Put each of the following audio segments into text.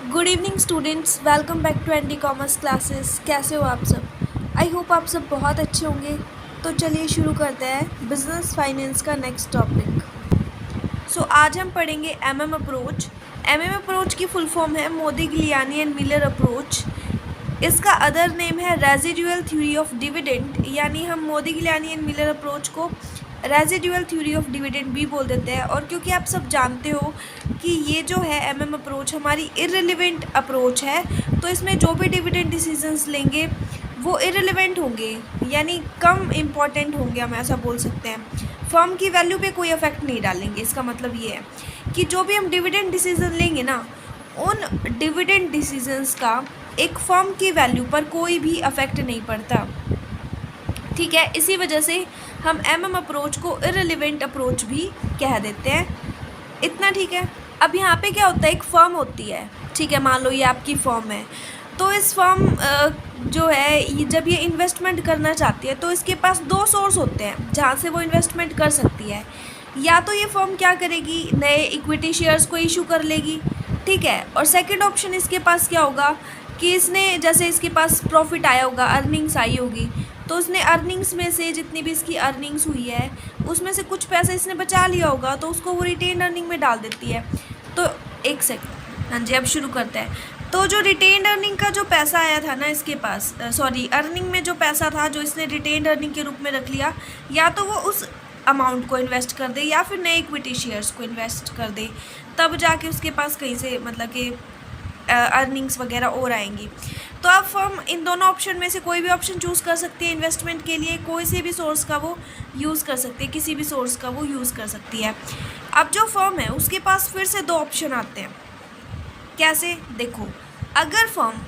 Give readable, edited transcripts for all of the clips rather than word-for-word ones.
Good evening students, welcome back to ND commerce classes. कैसे हो आप सब? आई होप आप सब बहुत अच्छे होंगे। तो चलिए शुरू करते हैं बिजनेस फाइनेंस का नेक्स्ट टॉपिक। आज हम पढ़ेंगे एमएम अप्रोच। एमएम अप्रोच की फुल फॉर्म है मोदिग्लियानी एंड मिलर अप्रोच। इसका अदर नेम है रेजिडुअल थ्योरी ऑफ डिविडेंड, यानी हम मोदिग्लियानी एंड मिलर अप्रोच को रेजिडुअल थ्योरी ऑफ डिविडेंड भी बोल देते हैं। और क्योंकि आप सब जानते हो कि ये जो है एमएम अप्रोच हमारी इररिलेवेंट अप्रोच है, तो इसमें जो भी डिविडेंड डिसीजंस लेंगे वो इररिलेवेंट होंगे, यानी कम इम्पॉर्टेंट होंगे, हम ऐसा बोल सकते हैं। फर्म की वैल्यू पे कोई इफेक्ट नहीं डालेंगे। इसका मतलब ये है कि जो भी हम डिविडेंड डिसीजन लेंगे ना, उन डिविडेंड डिसीजंस का एक फर्म की वैल्यू पर कोई भी इफेक्ट नहीं पड़ता। ठीक है, इसी वजह से हम एमएम अप्रोच को इररिलेवेंट अप्रोच भी कह देते हैं। इतना ठीक है। अब यहाँ पे क्या होता है, एक फर्म होती है, ठीक है, मान लो ये आपकी फर्म है। तो इस फर्म जो है जब ये इन्वेस्टमेंट करना चाहती है तो इसके पास दो सोर्स होते हैं जहाँ से वो इन्वेस्टमेंट कर सकती है। या तो ये फर्म क्या करेगी, नए इक्विटी शेयर्स को इशू कर लेगी, ठीक है। और सेकंड ऑप्शन इसके पास क्या होगा कि इसने, जैसे इसके पास प्रॉफिट आया होगा, अर्निंग्स आई होगी, तो उसने अर्निंग्स में से जितनी भी इसकी अर्निंग्स हुई है उसमें से कुछ पैसा इसने बचा लिया होगा, तो उसको वो रिटेन अर्निंग में डाल देती है। तो एक सेकंड, हाँ जी, अब शुरू करते हैं। तो जो रिटेन अर्निंग का जो पैसा आया था ना इसके पास, सॉरी, अर्निंग में जो पैसा था जो इसने रिटेन अर्निंग के रूप में रख लिया, या तो वो उस अमाउंट को इन्वेस्ट कर दे या फिर नए इक्विटी शेयर्स को इन्वेस्ट कर दे, तब जाके उसके पास कहीं से मतलब कि अर्निंग्स वगैरह और आएंगी। तो अब फर्म इन दोनों ऑप्शन में से कोई भी ऑप्शन चूज़ कर सकती है इन्वेस्टमेंट के लिए, कोई से भी सोर्स का वो यूज़ कर सकती है, किसी भी सोर्स का वो यूज़ कर सकती है। अब जो फर्म है उसके पास फिर से दो ऑप्शन आते हैं। कैसे? देखो, अगर फर्म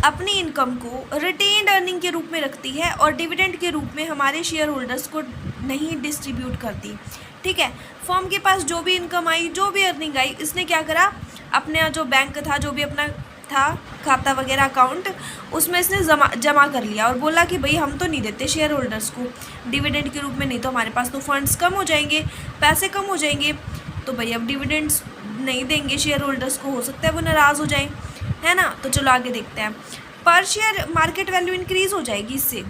अपनी इनकम को रिटेन्ड अर्निंग के रूप में रखती है और डिविडेंड के रूप में हमारे शेयर होल्डर्स को नहीं डिस्ट्रीब्यूट करती, ठीक है, फर्म के पास जो भी इनकम आई, जो भी अर्निंग आई, इसने क्या करा, अपने जो बैंक था, जो भी अपना था खाता वगैरह अकाउंट, उसमें इसने जमा कर लिया और बोला कि भाई हम तो नहीं देते शेयर होल्डर्स को डिविडेंड के रूप में, नहीं तो हमारे पास तो फंड्स कम हो जाएंगे, पैसे कम हो जाएंगे, तो भाई अब डिविडेंड्स नहीं देंगे शेयर होल्डर्स को, हो सकता है वो नाराज़ हो जाए, है ना। तो चलो आगे देखते हैं। पर शेयर मार्केट वैल्यू इंक्रीज़ हो जाएगी इससे,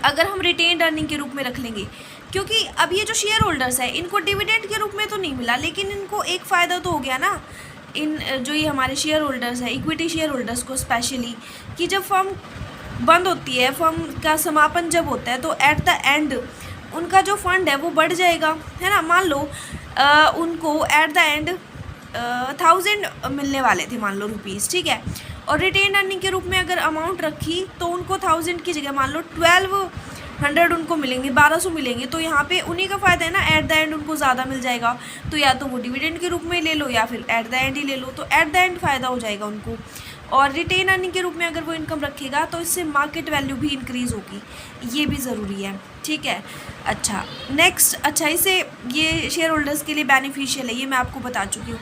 अगर हम रिटेन्ड अर्निंग के रूप में रख लेंगे, क्योंकि अब ये जो शेयर होल्डर्स है इनको डिविडेंड के रूप में तो नहीं मिला, लेकिन इनको एक फ़ायदा तो हो गया ना, इन जो ये हमारे शेयर होल्डर्स हैं, इक्विटी शेयर होल्डर्स को स्पेशली, कि जब फर्म बंद होती है, फर्म का समापन जब होता है, तो एट द एंड उनका जो फंड है वो बढ़ जाएगा, है ना। मान लो उनको एट द एंड 1000 मिलने वाले थे, मान लो रुपीज़, ठीक है, और रिटेन अर्निंग के रूप में अगर अमाउंट रखी तो उनको 1000 की जगह मान लो 1200 उनको मिलेंगे, 1200 मिलेंगे। तो यहाँ पे उन्हीं का फ़ायदा है ना, एट द एंड उनको ज़्यादा मिल जाएगा, तो या तो वो डिविडेंड के रूप में ले लो या फिर एट द एंड ही ले लो, तो एट द एंड फ़ायदा हो जाएगा उनको। और रिटेन अर्निंग के रूप में अगर वो इनकम रखेगा तो इससे मार्केट वैल्यू भी इंक्रीज़ होगी, ये भी ज़रूरी है, ठीक है। अच्छा, नेक्स्ट, अच्छा, इसे ये शेयर होल्डर्स के लिए बेनिफिशियल है, ये मैं आपको बता चुकी हूँ।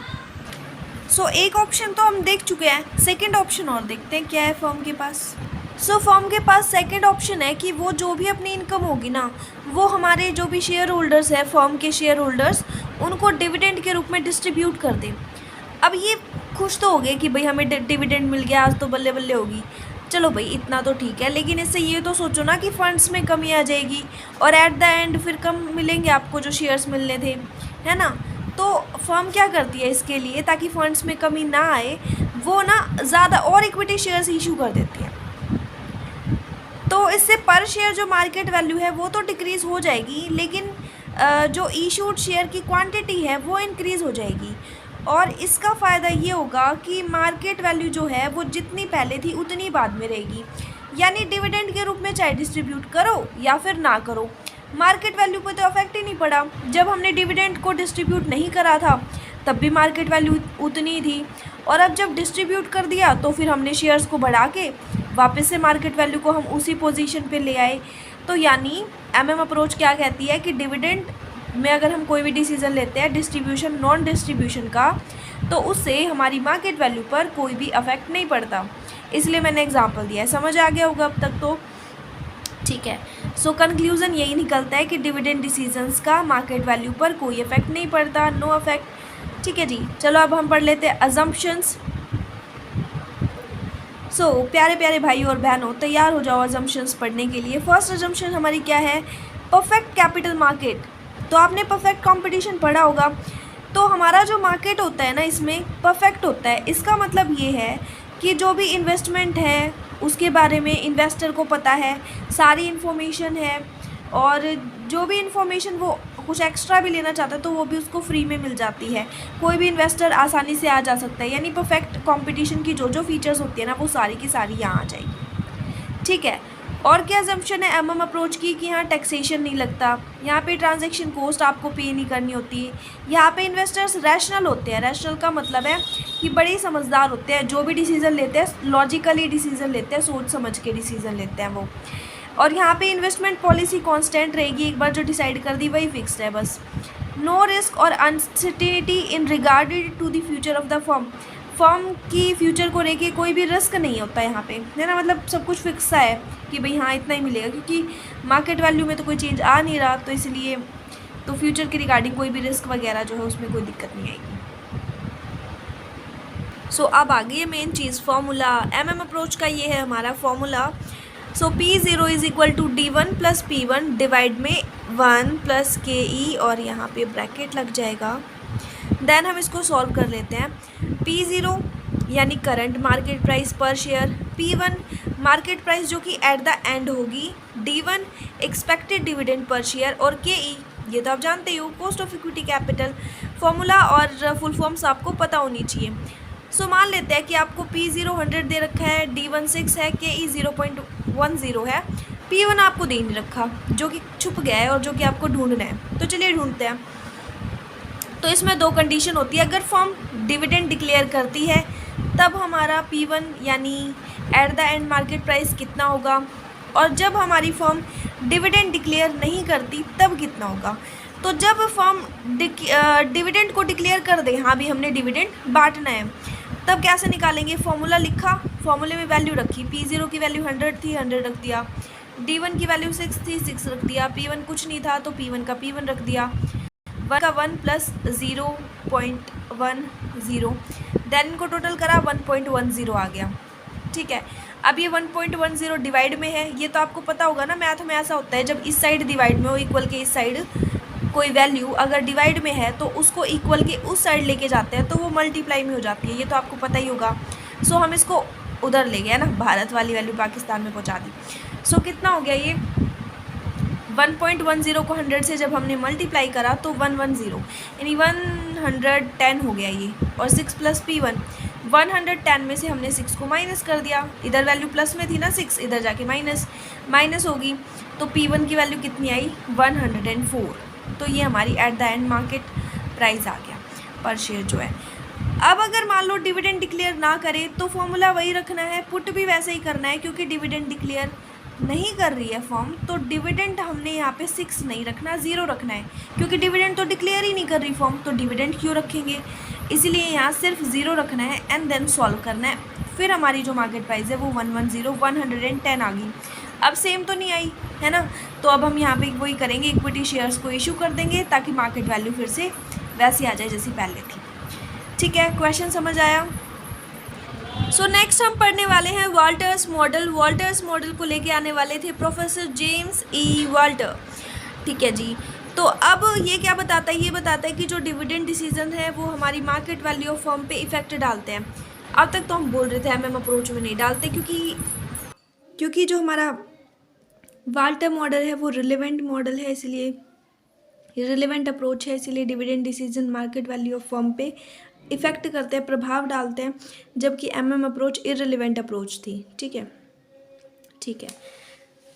एक ऑप्शन तो हम देख चुके हैं, सेकेंड ऑप्शन और देखते हैं क्या है फर्म के पास। फर्म के पास सेकंड ऑप्शन है कि वो जो भी अपनी इनकम होगी ना, वो हमारे जो भी शेयर होल्डर्स है, फर्म के शेयर होल्डर्स, उनको डिविडेंड के रूप में डिस्ट्रीब्यूट कर दें। अब ये खुश तो हो गए कि भाई हमें डिविडेंड मिल गया, आज तो बल्ले बल्ले होगी, चलो भाई इतना तो ठीक है, लेकिन इससे ये तो सोचो ना कि फंड्स में कमी आ जाएगी और एट द एंड फिर कम मिलेंगे आपको जो शेयर्स मिलने थे, है ना। तो फर्म क्या करती है इसके लिए, ताकि फंड्स में कमी ना आए, वो ना ज़्यादा और इक्विटी शेयर्स इशू कर देती है। तो इससे पर शेयर जो मार्केट वैल्यू है वो तो डिक्रीज़ हो जाएगी, लेकिन जो इशूड शेयर की क्वांटिटी है वो इंक्रीज़ हो जाएगी। और इसका फ़ायदा ये होगा कि मार्केट वैल्यू जो है वो जितनी पहले थी उतनी बाद में रहेगी, यानी डिविडेंड के रूप में चाहे डिस्ट्रीब्यूट करो या फिर ना करो, मार्केट वैल्यू पर तो अफेक्ट ही नहीं पड़ा। जब हमने डिविडेंड को डिस्ट्रीब्यूट नहीं करा था तब भी मार्केट वैल्यू उतनी थी, और अब जब डिस्ट्रीब्यूट कर दिया तो फिर हमने शेयर्स को बढ़ा के वापस से मार्केट वैल्यू को हम उसी पोजीशन पे ले आए। तो यानी एमएम अप्रोच क्या कहती है कि डिविडेंड में अगर हम कोई भी डिसीजन लेते हैं डिस्ट्रीब्यूशन नॉन डिस्ट्रीब्यूशन का, तो उससे हमारी मार्केट वैल्यू पर कोई भी अफेक्ट नहीं पड़ता। इसलिए मैंने एग्जांपल दिया है, समझ आ गया होगा अब तक तो, ठीक है। कंक्लूज़न यही निकलता है कि डिविडेंड डिसीजंस का मार्केट वैल्यू पर कोई इफेक्ट नहीं पड़ता, नो इफेक्ट, ठीक है जी। चलो अब हम पढ़ लेते हैं अजम्पशंस। प्यारे प्यारे भाई और बहनों, तैयार हो जाओ अजम्पशंस पढ़ने के लिए। फर्स्ट अजम्पशन हमारी क्या है? Perfect capital market. तो आपने परफेक्ट कंपटीशन पढ़ा होगा। तो हमारा जो मार्केट होता है ना, इसमें परफेक्ट होता है। इसका मतलब ये है कि जो भी इन्वेस्टमेंट है उसके बारे में इन्वेस्टर को पता है, सारी इन्फॉर्मेशन है, और जो भी इन्फॉर्मेशन वो कुछ एक्स्ट्रा भी लेना चाहता है तो वो भी उसको फ्री में मिल जाती है। कोई भी इन्वेस्टर आसानी से आ जा सकता है। यानी परफेक्ट कंपटीशन की जो जो फीचर्स होती है ना, वो सारी की सारी यहाँ आ जाएगी। ठीक है। और क्या अजम्पशन है एमएम अप्रोच की? कि यहाँ टैक्सेशन नहीं लगता, यहाँ पे ट्रांजैक्शन कॉस्ट आपको पे नहीं करनी होती, यहाँ पे इन्वेस्टर्स रैशनल होते हैं। रैशनल का मतलब है कि बड़े ही समझदार होते हैं, जो भी डिसीज़न लेते हैं लॉजिकली डिसीज़न लेते हैं, सोच समझ के डिसीज़न लेते हैं वो। और यहाँ पे इन्वेस्टमेंट पॉलिसी कांस्टेंट रहेगी, एक बार जो डिसाइड कर दी वही फिक्स्ड है बस। नो रिस्क और uncertainty in regarded to the future of the firm. Firm की फ्यूचर को लेके कोई भी रिस्क नहीं होता यहाँ पे, है ना। मतलब सब कुछ फिक्स है कि भाई हाँ इतना ही मिलेगा, क्योंकि मार्केट वैल्यू में तो कोई चेंज आ नहीं रहा, तो इसलिए तो फ्यूचर के रिगार्डिंग कोई भी रिस्क वगैरह जो है उसमें कोई दिक्कत नहीं आएगी। अब आ गई है मेन चीज़, फॉर्मूला। एमएम अप्रोच का ये है हमारा formula. P0 is equal to D1 plus P1 divide में 1 प्लस KE, और यहाँ पे ब्रैकेट लग जाएगा। देन हम इसको सॉल्व कर लेते हैं। P0 यानी करंट मार्केट प्राइस पर शेयर, P1 मार्केट प्राइस जो कि एट द एंड होगी, D1 expected dividend per share, और KE ये तो आप जानते ही हो, cost of equity capital. Formula और फुल फॉर्म्स आपको पता होनी चाहिए। मान लेते हैं कि आपको P0 100 दे रखा है, D1 6 है, KE 0.10 है, P1 आपको दे नहीं रखा, जो कि छुप गया है और जो कि आपको ढूंढना है। तो चलिए ढूंढते हैं। तो इसमें दो कंडीशन होती है। अगर फर्म डिविडेंड डिक्लेयर करती है तब हमारा P1 यानी eight the end market price कितना होगा, और जब हमारी फर्म डिविडेंड डिक्लेयर नहीं करती तब कितना होगा। तो जब फर्म डिविडेंड को डिक्लेयर कर दे, हाँ भी हमने डिविडेंड बांटना है, तब कैसे निकालेंगे? फॉर्मूला लिखा, फॉर्मूले में वैल्यू रखी। P0 की वैल्यू 100 थी, 100 रख दिया। D1 की वैल्यू 6 थी, 6 रख दिया। P1 कुछ नहीं था तो P1 का P1 रख दिया। 1 का 1 प्लस 0.10, देन इनको टोटल करा 1.10 आ गया। ठीक है। अब ये 1.10 डिवाइड में है, ये तो आपको पता होगा ना, मैथ में ऐसा होता है जब इस साइड डिवाइड में हो, इक्वल के इस साइड कोई वैल्यू अगर डिवाइड में है तो उसको इक्वल के उस साइड लेके जाते हैं तो वो मल्टीप्लाई में हो जाती है, ये तो आपको पता ही होगा। हम इसको उधर ले गए ना, भारत वाली वैल्यू पाकिस्तान में पहुंचा दी। कितना हो गया ये? 1.10 को 100 से जब हमने मल्टीप्लाई करा तो 110 यानी 110 हो गया ये। और 6 प्लस P1, 110 में से हमने 6 को माइनस कर दिया, इधर वैल्यू प्लस में थी ना 6, इधर जाके माइनस होगी, तो P1 की वैल्यू कितनी आई? 104। तो ये हमारी at the end market price आ गया पर शेयर जो है। अब अगर मान लो डिविडेंड डिक्लेयर ना करे तो फॉर्मूला वही रखना है, पुट भी वैसे ही करना है, क्योंकि डिविडेंड डिक्लेयर नहीं कर रही है फॉर्म, तो डिविडेंड हमने यहाँ पे 6 नहीं रखना, 0 रखना है, क्योंकि डिविडेंड तो डिक्लेयर ही नहीं कर रही फॉर्म, तो डिविडेंड क्यों रखेंगे? इसीलिए यहाँ सिर्फ 0 रखना है एंड देन सॉल्व करना है। फिर हमारी जो मार्केट प्राइस है वो 110 आ गई। अब सेम तो नहीं आई, है ना, तो अब हम यहाँ पे वही करेंगे, इक्विटी शेयर्स को इशू कर देंगे ताकि मार्केट वैल्यू फिर से वैसी आ जाए जैसी पहले थी। ठीक है, क्वेश्चन समझ आया? नेक्स्ट हम पढ़ने वाले हैं वाल्टर्स मॉडल। वाल्टर्स मॉडल को लेके आने वाले थे प्रोफेसर जेम्स ई वाल्टर। ठीक है जी। तो अब ये क्या बताता है? ये बताता है कि जो डिविडेंड डिसीजन है वो हमारी मार्केट वैल्यू ऑफ फर्म पे इफेक्ट डालते हैं। अब तक तो हम बोल रहे थे एमएम अप्रोच में नहीं डालते, क्योंकि जो हमारा वाल्टर मॉडल है वो रिलेवेंट मॉडल है, इसलिए रिलेवेंट अप्रोच है, इसलिए dividend decision market value of firm पे इफ़ेक्ट करते हैं, प्रभाव डालते हैं, जबकि एमएम अप्रोच इररिलेवेंट अप्रोच थी। ठीक है, ठीक है।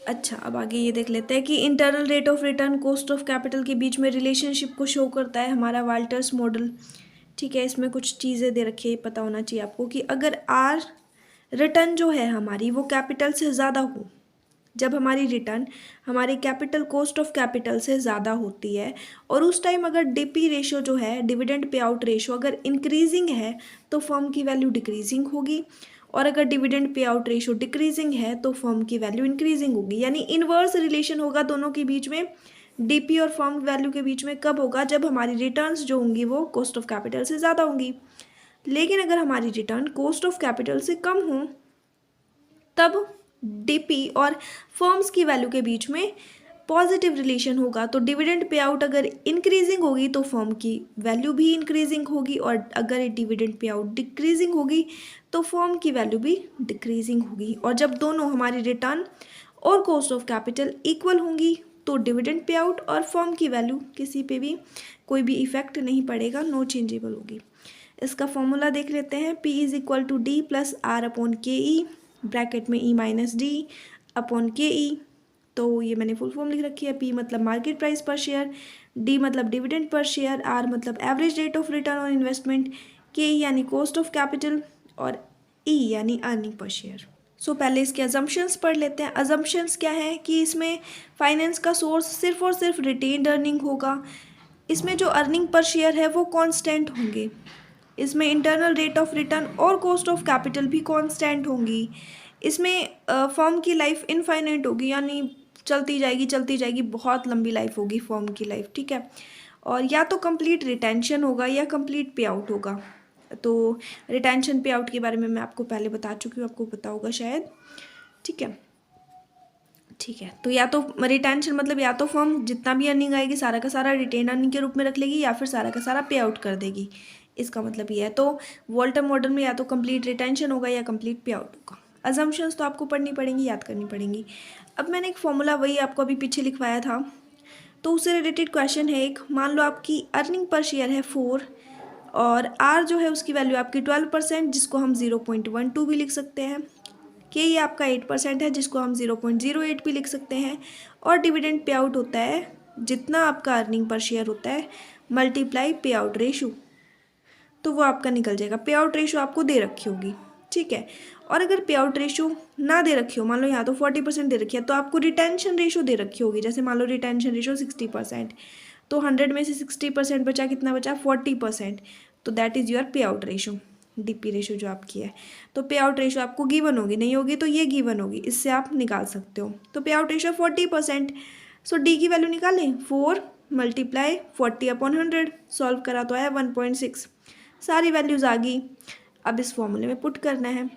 अच्छा, अब आगे ये देख लेते हैं कि internal rate of return cost of capital के बीच में रिलेशनशिप को शो करता है हमारा वाल्टर्स मॉडल। ठीक है, इसमें कुछ चीज़ें दे रखी है, पता होना चाहिए आपको कि अगर आर रिटर्न जो है हमारी वो कैपिटल से ज़्यादा हो, जब हमारी रिटर्न हमारी कैपिटल कॉस्ट ऑफ कैपिटल से ज़्यादा होती है, और उस टाइम अगर डीपी रेशो जो है डिविडेंड पे आउट रेशो अगर इंक्रीजिंग है तो फर्म की वैल्यू डिक्रीजिंग होगी, और अगर dividend pay out ratio decreasing है तो फर्म की वैल्यू इंक्रीजिंग होगी। यानी इन्वर्स रिलेशन होगा दोनों के बीच में, डीपी और फर्म वैल्यू के बीच में। कब होगा? जब हमारी रिटर्न्स जो होंगी वो कॉस्ट ऑफ कैपिटल से ज़्यादा होंगी। लेकिन अगर हमारी रिटर्न कॉस्ट ऑफ कैपिटल से कम हो तब डीपी और फर्म्स की वैल्यू के बीच में पॉजिटिव रिलेशन होगा। तो डिविडेंड पे आउट अगर इंक्रीजिंग होगी तो फर्म की वैल्यू भी इंक्रीजिंग होगी, और अगर डिविडेंड पे आउट डिक्रीजिंग होगी तो फर्म की वैल्यू भी डिक्रीजिंग होगी। और जब दोनों हमारी रिटर्न और कॉस्ट ऑफ कैपिटल इक्वल होंगी तो डिविडेंड पे आउट और फर्म की वैल्यू किसी पे भी कोई भी इफेक्ट नहीं पड़ेगा, नो चेंजेबल होगी। इसका फॉर्मूला देख लेते हैं। P is equal to D plus R upon K E, bracket में E minus D upon K E. तो ये मैंने फुल फॉर्म लिख रखी है। P मतलब मार्केट प्राइस पर शेयर, D मतलब डिविडेंड पर शेयर, R मतलब average rate of return on investment, के ई यानी कॉस्ट ऑफ कैपिटल, और E यानी अर्निंग पर शेयर। सो पहले इसके अजम्पशंस पढ़ लेते हैं। अजम्पशंस क्या है कि इसमें फाइनेंस का सोर्स सिर्फ और सिर्फ रिटेन्ड अर्निंग होगा। इसमें जो अर्निंग पर शेयर है वो कांस्टेंट होंगे। इसमें इंटरनल रेट ऑफ रिटर्न और कॉस्ट ऑफ कैपिटल भी कांस्टेंट होंगी। इसमें फर्म की लाइफ इनफाइनाइट होगी, यानी चलती जाएगी, बहुत लंबी लाइफ होगी फर्म की लाइफ, ठीक है। और या तो कंप्लीट रिटेंशन होगा या कंप्लीट पे आउट होगा। तो रिटेंशन पे आउट के बारे में मैं आपको पहले बता चुकी हूँ, आपको पता होगा शायद, ठीक है। तो या तो रिटेंशन मतलब या तो फर्म जितना भी अर्निंग आएगी सारा का सारा रिटेन अर्निंग के रूप में रख लेगी, या फिर सारा का सारा पे आउट कर देगी। इसका मतलब ये है। तो वॉल्टर मॉडल में या तो कंप्लीट रिटेंशन होगा या कंप्लीट पे आउट होगा। अजम्पशंस तो आपको पढ़नी पड़ेंगी, याद करनी पड़ेंगी। अब मैंने एक फॉर्मूला वही आपको अभी पीछे लिखवाया था, तो उससे रिलेटेड क्वेश्चन है एक। मान लो आपकी अर्निंग पर शेयर है 4 और आर जो है उसकी वैल्यू आपकी 12%, जिसको हम 0.12 भी लिख सकते हैं। के ये आपका 8% है, जिसको हम 0.08 भी लिख सकते हैं। और डिविडेंड पे आउट होता है जितना आपका अर्निंग पर शेयर होता है मल्टीप्लाई पे आउट रेशो, तो वो आपका निकल जाएगा। पे आउट रेशो आपको दे रखी होगी, ठीक है। और अगर पे आउट रेशो ना दे रखी हो, मान लो यहाँ तो 40% दे रखी है, तो आपको रिटेंशन रेशो दे रखी होगी। जैसे मान लो रिटेंशन रेशो 60%, तो 100 में से 60% बचा, कितना बचा 40%, तो दैट इज़ योर पे आउट रेशो, डीपी रेशो जो आपकी है। तो पे आउट रेशो आपको गिवन होगी, नहीं होगी तो ये गिवन होगी, इससे आप निकाल सकते हो। तो पे आउट रेशो 40%, सो डी की वैल्यू निकालें 4 मल्टीप्लाई 40/100, सॉल्व करा तो आया 1.6। सारी वैल्यूज़ आ गई, अब इस फॉर्मूले में पुट करना है,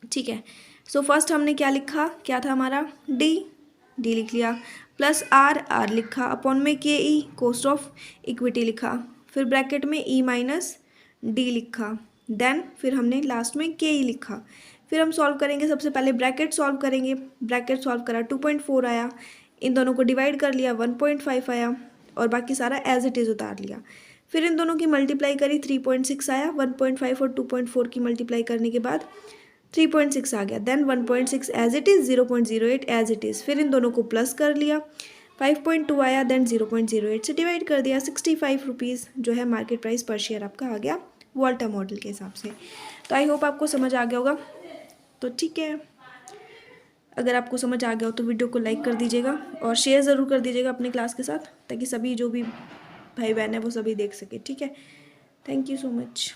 ठीक है। सो फर्स्ट हमने क्या लिखा, क्या था हमारा डी लिख लिया, प्लस आर लिखा, अपॉन में के ई कॉस्ट ऑफ इक्विटी लिखा, फिर ब्रैकेट में ई माइनस डी लिखा, देन फिर हमने लास्ट में के ई लिखा। फिर हम सॉल्व करेंगे, सबसे पहले ब्रैकेट सॉल्व करेंगे। ब्रैकेट सॉल्व करा 2.4 आया, इन दोनों को डिवाइड कर लिया 1.5 आया, और बाकी सारा एज इट इज़ उतार लिया। फिर इन दोनों की मल्टीप्लाई करी 3.6 आया, 1.5 और 2.4 की मल्टीप्लाई करने के बाद 3.6 आ गया, then 1.6 as it is, 0.08 as it is. फिर इन दोनों को प्लस कर लिया, 5.2 आया, देन 0.08 से डिवाइड कर दिया। 65 रुपीज़ जो है मार्केट प्राइस पर शेयर आपका आ गया वॉल्टर मॉडल के हिसाब से। तो आई होप आपको समझ आ गया होगा, तो ठीक है। अगर आपको समझ आ गया हो तो वीडियो को लाइक कर दीजिएगा और शेयर ज़रूर कर दीजिएगा अपने क्लास के साथ, ताकि सभी जो भी भाई बहन है वो सभी देख सके, ठीक है। Thank you so much.